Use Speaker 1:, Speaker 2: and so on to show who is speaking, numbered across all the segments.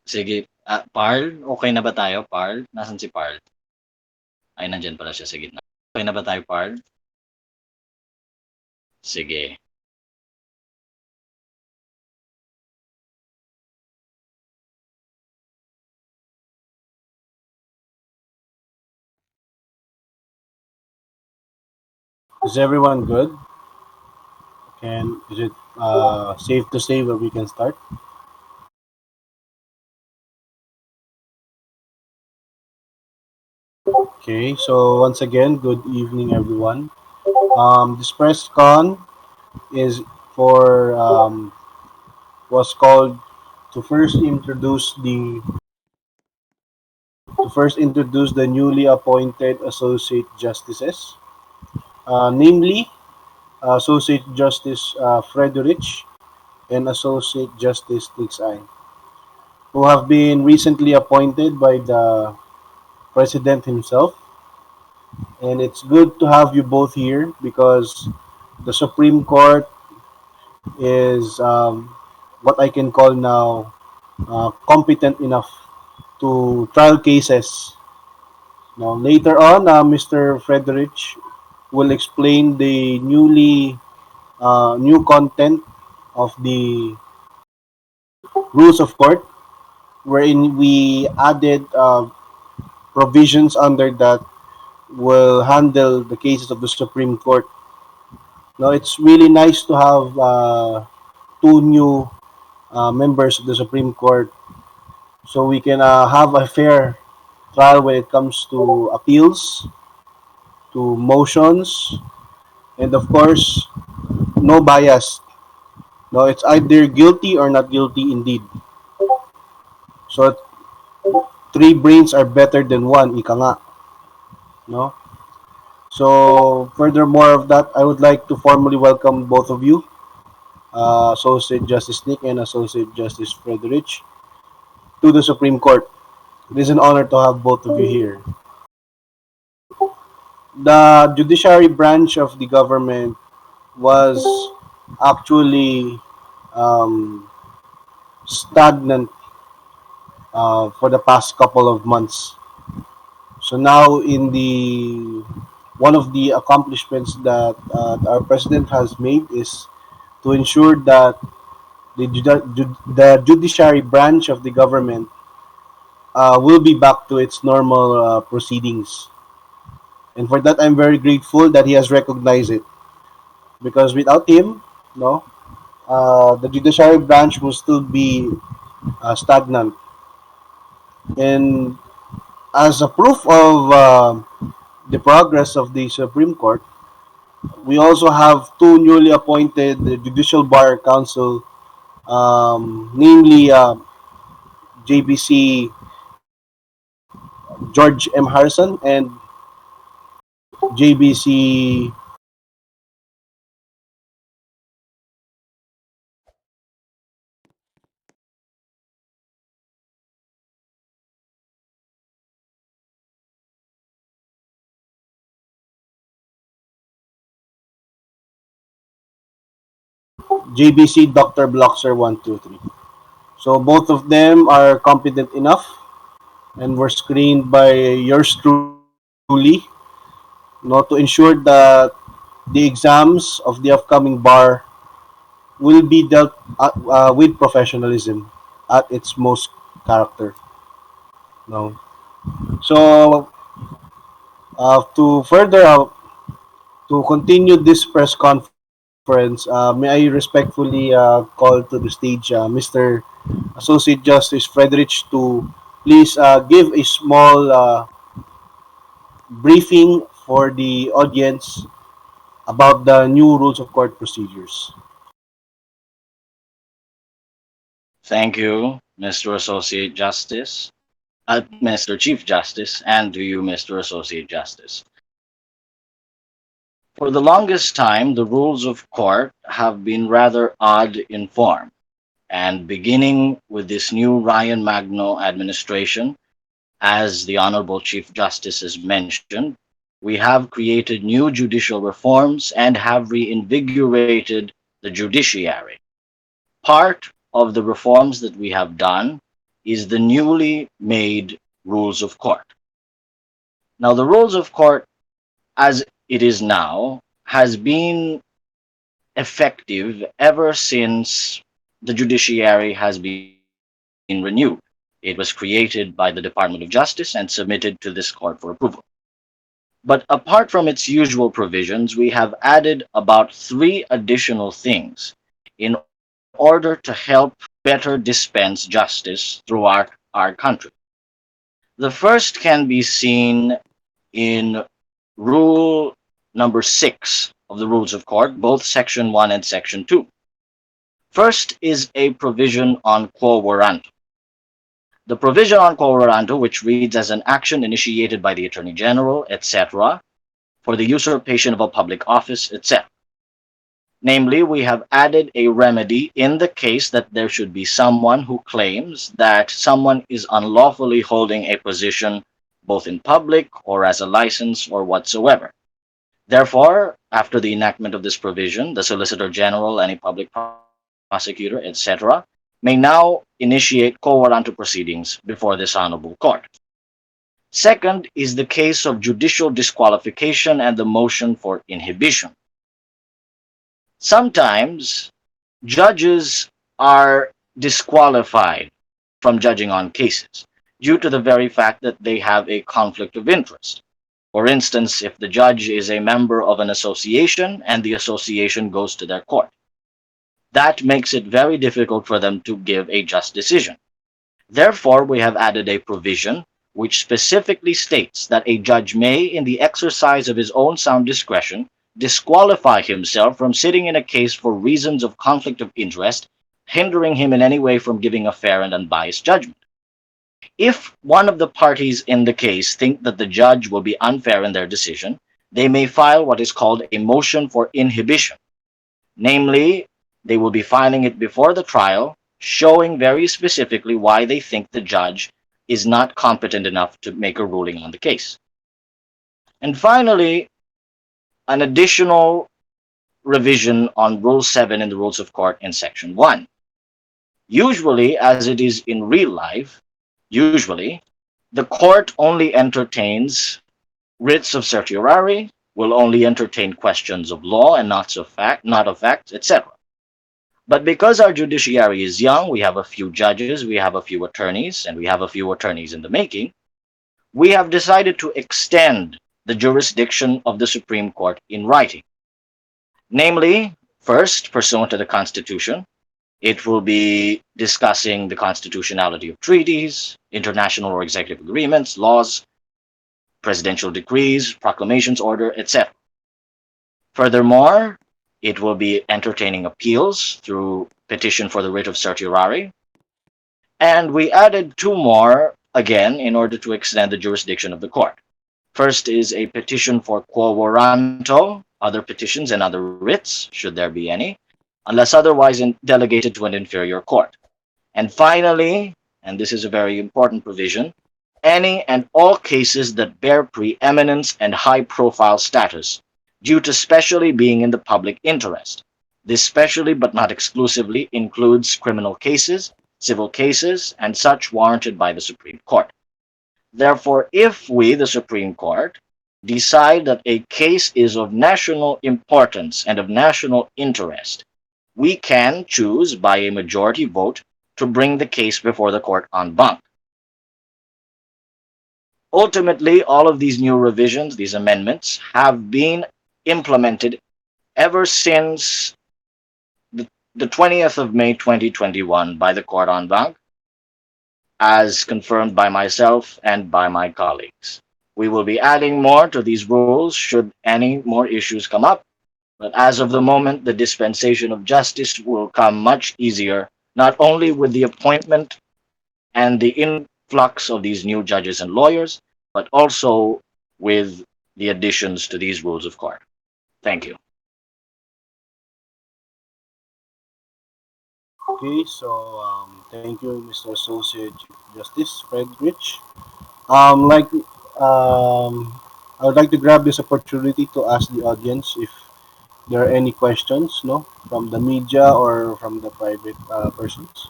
Speaker 1: Sige, Parl, okay na ba tayo, Parl? Nasaan si Parl? Ay, nandiyan pala siya sa gitna. Okay na ba tayo, Parl? Sige.
Speaker 2: Is everyone good? Is it safe to say where we can start? Okay, so once again, good evening, everyone. This press con is for was called to first introduce the newly appointed associate justices, namely Associate Justice Frederick and Associate Justice Tixay, who have been recently appointed by the President himself. And it's good to have you both here because the Supreme Court is what I can call now competent enough to trial cases. Now, later on, Mr. Frederick will explain the new content of the rules of court, wherein we added provisions under that will handle the cases of the Supreme Court. Now, it's really nice to have two new members of the Supreme Court so we can have a fair trial when it comes to appeals, to motions, and of course, no bias. No, it's either guilty or not guilty indeed. So three brains are better than one, ika nga, no? So furthermore of that, I would like to formally welcome both of you, Associate Justice Nick and Associate Justice Frederick, to the Supreme Court. It is an honor to have both of you here. The judiciary branch of the government was actually um, stagnant for the past couple of months. So now, in the one of the accomplishments that our president has made is to ensure that the judiciary branch of the government will be back to its normal proceedings. And for that, I'm very grateful that he has recognized it. Because without him, no, the judiciary branch will still be stagnant. And as a proof of the progress of the Supreme Court, we also have two newly appointed Judicial Bar Council, namely JBC George M. Harrison and JBC JBC Dr. Bloxer 123. So both of them are competent enough and were screened by yours truly, to ensure that the exams of the upcoming bar will be dealt with professionalism at its most character. No. So to further to continue this press conference, may I respectfully call to the stage Mr. Associate Justice Frederick to please give a small briefing for the audience about the new rules of court procedures.
Speaker 1: Thank you, Mr. Associate Justice, Mr. Chief Justice, and to you, Mr. Associate Justice. For the longest time, the rules of court have been rather odd in form, and beginning with this new Ryan Magno administration, as the Honorable Chief Justice has mentioned, we have created new judicial reforms and have reinvigorated the judiciary. Part of the reforms that we have done is the newly made rules of court. Now, the rules of court, as it is now, has been effective ever since the judiciary has been renewed. It was created by the Department of Justice and submitted to this court for approval. But apart from its usual provisions, we have added about three additional things in order to help better dispense justice throughout our country. The first can be seen in Rule number 6 of the Rules of Court, both Section 1 and Section 2. First is a provision on quo warranto. The provision on quo warranto, which reads as an action initiated by the Attorney General, etc., for the usurpation of a public office, etc. Namely, we have added a remedy in the case that there should be someone who claims that someone is unlawfully holding a position both in public or as a license or whatsoever. Therefore, after the enactment of this provision, the Solicitor General, any public prosecutor, etc., may now initiate quo warranto proceedings before this honorable court. Second is the case of judicial disqualification and the motion for inhibition. Sometimes judges are disqualified from judging on cases due to the very fact that they have a conflict of interest. For instance, if the judge is a member of an association and the association goes to their court, that makes it very difficult for them to give a just decision. Therefore, we have added a provision which specifically states that a judge may, in the exercise of his own sound discretion, disqualify himself from sitting in a case for reasons of conflict of interest, hindering him in any way from giving a fair and unbiased judgment. If one of the parties in the case think that the judge will be unfair in their decision, they may file what is called a motion for inhibition. Namely, they will be filing it before the trial, showing very specifically why they think the judge is not competent enough to make a ruling on the case. And finally, an additional revision on Rule 7 in the Rules of Court in Section 1. Usually, as it is in real life, usually, the court only entertains writs of certiorari, will only entertain questions of law and not of facts, etc. But because our judiciary is young, we have a few judges, we have a few attorneys, and we have a few attorneys in the making, we have decided to extend the jurisdiction of the Supreme Court in writing. Namely, first, pursuant to the Constitution, it will be discussing the constitutionality of treaties, international or executive agreements, laws, presidential decrees, proclamations, order, etc. Furthermore, it will be entertaining appeals through petition for the writ of certiorari. And we added two more, again, in order to extend the jurisdiction of the court. First is a petition for quo warranto, other petitions and other writs, should there be any, unless otherwise delegated to an inferior court. And finally, and this is a very important provision, any and all cases that bear preeminence and high profile status due to specially being in the public interest. This specially but not exclusively includes criminal cases, civil cases, and such warranted by the Supreme Court. Therefore, if we, the Supreme Court, decide that a case is of national importance and of national interest, we can choose by a majority vote to bring the case before the court en banc. Ultimately, all of these new revisions, these amendments, have been implemented ever since the 20th of May 2021 by the court en banc, as confirmed by myself and by my colleagues. We will be adding more to these rules should any more issues come up, but as of the moment, the dispensation of justice will come much easier, not only with the appointment and the influx of these new judges and lawyers, but also with the additions to these rules of court. Thank you.
Speaker 2: Okay, so thank you, Mr. Associate Chief Justice Fred Rich. Like I would like to grab this opportunity to ask the audience if there are any questions, no, from the media or from the private persons.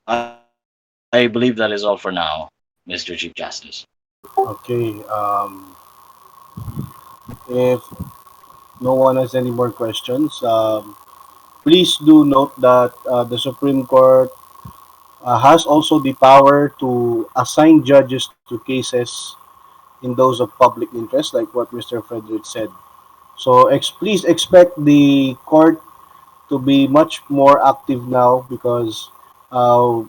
Speaker 1: I believe that is all for now, Mr. Chief Justice.
Speaker 2: Okay. If no one has any more questions, please do note that the Supreme Court has also the power to assign judges to cases in those of public interest, like what Mr. Frederick said. So please expect the court to be much more active now because uh,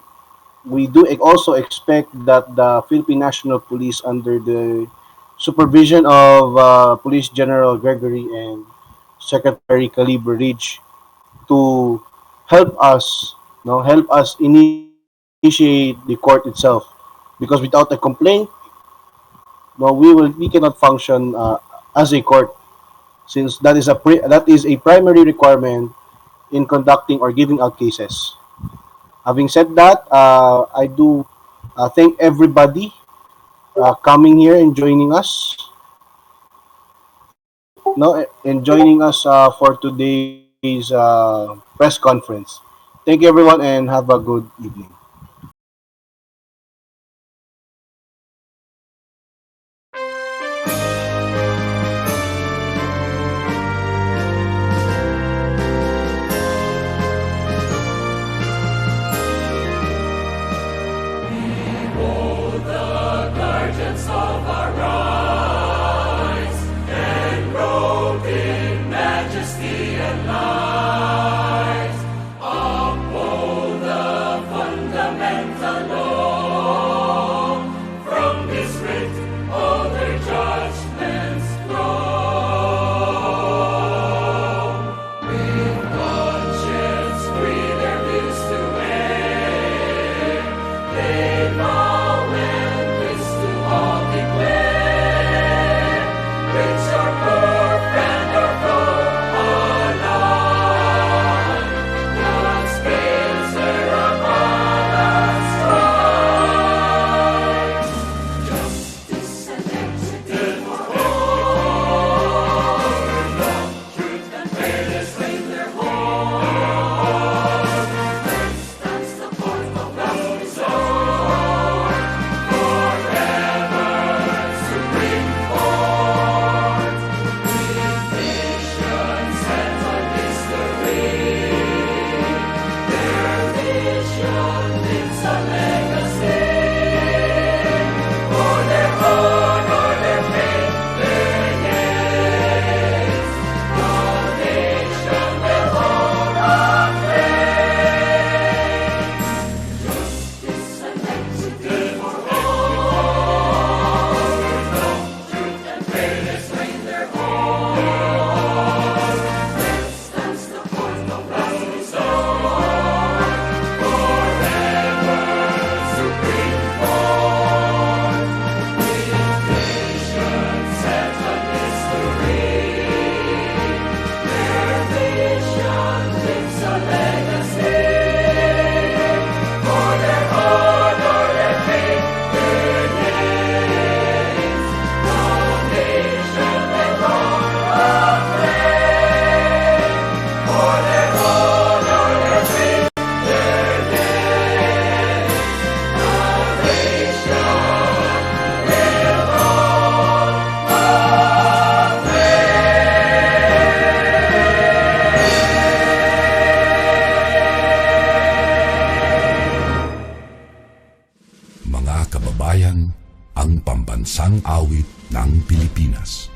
Speaker 2: we do also expect that the Philippine National Police, under the supervision of Police General Gregory and Secretary Caliber Ridge, to help us, help us initiate the court itself. Because without a complaint, we cannot function as a court, since that is a primary requirement in conducting or giving out cases. Having said that, I do thank everybody coming here and joining us. No, and joining us for today's press conference. Thank you, everyone, and have a good evening.
Speaker 3: Guardians of our rights, enrolled in majesty and light, uphold the fundamental law. From this writ, all their judgments flow. With conscience free their views to air, they vow and this to all declare, rich or poor, friend or foe alike, God's gaze are upon us right. Justice and equity for all, truth and fairness reign their horn. There stands the fourth of God's sword, forever supreme court. With nations set on history, their vision leaves a legacy. For their honor, their faith, their names, the nation will hold acclaim. Justice and equity for all, truth and fairness reign their horn. There stands the fourth of God's sword, forever supreme court. With nations set on history, their vision leaves a legacy. For their honor, their faith, their names, the nation will hold acclaim. For their honor, their faith, their names, the nation will hold
Speaker 4: Mga kababayan, ang pambansang awit ng Pilipinas.